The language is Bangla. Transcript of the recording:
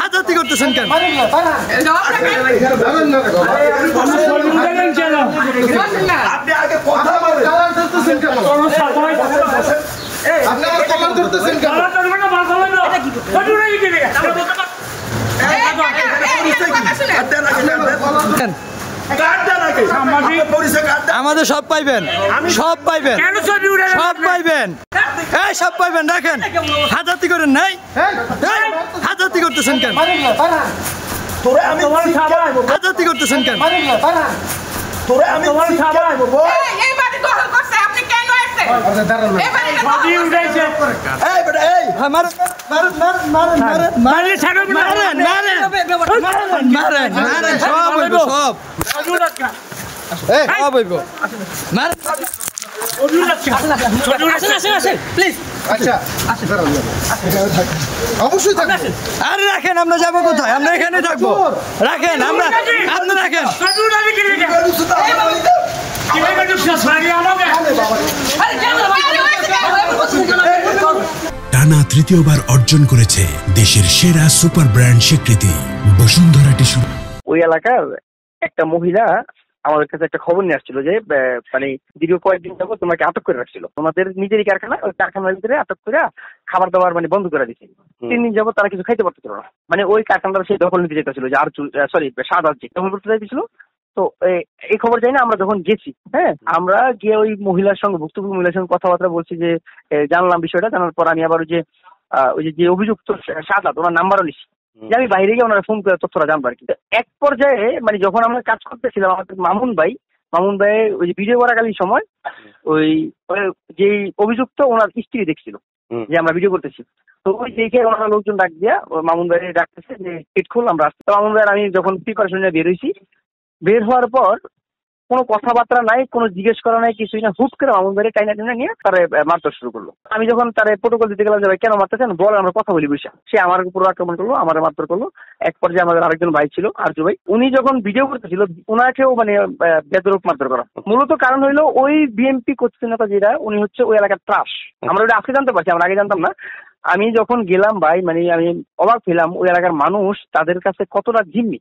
হাজাতি করতেছেন কেন? আপনি আগে কথা বলেন। আপনি আমার কলার ধরতেছেন কেন? আমাদের সব পাইবেন, সব পাইবেন, সব পাইবেন, এই সব পাইবেন। রাখেন, হাজাতি করেন নাই, হাজাতি করতেছেন কেন? হাজাতি করতেছেন কেন? অবশ্যই থাকবে। আরে রাখেন, আমরা যাবো কোথায়? আমরা এখানে থাকবো। রাখেন, আমরা আপনি রাখেন। টানা তৃতীয়বার অর্জন করেছে দেশের সেরা সুপার ব্র্যান্ড স্বীকৃতি বসুন্ধরা টিস্যু। ওই এলাকার একটা মহিলা আমাদের কাছে একটা খবর নিয়ে আসছিল যে মানে দীর্ঘ কয়েকদিন যাবো তোমাকে আটক করে রাখছিল। তোমাদের নিজেরই কারখানা, ওই কারখানার ভিতরে আটক করে খাবার দাবার মানে বন্ধ করে দিচ্ছে। 3 দিন যাবো তারা কিছু খাইতে পারতেছিল না। মানে ওই কারখানাটা সে দখল নিতে যেতেছিল, যে আর সরি শাহাদাত দখল করতে চাইতেছিল। তো এই খবর যাই না, আমরা যখন গেছি, হ্যাঁ, আমরা গিয়ে ওই মহিলার সঙ্গে, ভুক্তভোগী মহিলার সঙ্গে কথাবার্তা বলছি, যে জানলাম বিষয়টা। জানার পর আমি আবার ওই যে অভিযুক্ত শাহাদাত, ওনার নাম্বারও নিচ্ছি, যে আমি বাইরে গিয়ে ওনারা ফোন করে তথ্যটা জানবো আর কি। এক পর্যায়ে মানে যখন আমরা কাজ করতেছিলাম, আমাদের মামুন ভাই ওই যে ভিডিও করাকালীন সময় ওই যে অভিযুক্ত ওনার স্ত্রী দেখছিল যে আমরা ভিডিও করতেছি। তো ওই দেখে ওনারা লোকজন ডাক দিয়া মামুন ভাই ডাকতেছে যে গেট খুল, আমরা আসতে। তো মামুন ভাইয়ের আমি যখন প্রিপারেশন নিয়ে বের হয়েছি, বের হওয়ার পর কোনো কথাবার্তা নাই, কোনো জিজ্ঞেস করা নাই, কিছুই না। হুট করে মামুন ভাইয়ের টাইনা টেনে নিয়ে তারা মারতে শুরু করলো। আমি যখন তারা প্রোটোকল দিতে গেলাম যে ভাই কেন মারতেছেন, বল আমরা কথা বলি বসে, সে আমার উপর আক্রমণ করলো, আমার মারধর করলো। এক পর্যায়ে আমাদের আরেকজন ভাই ছিল, আরজু ভাই, উনি যখন ভিডিও করতেছিল ওনাকেও মানে বেদরূপ মারধর করা। মূলত কারণ হইলো ওই বিএনপি কোচিং নেতা যেটা, উনি হচ্ছে ওই এলাকার ত্রাস। আমরা ওটা আজকে জানতে পারছি, আমরা আগে জানতাম না। আমি যখন গেলাম ভাই, মানে আমি অবাক হলাম ওই এলাকার মানুষ তাদের কাছে কতটা জিম্মি।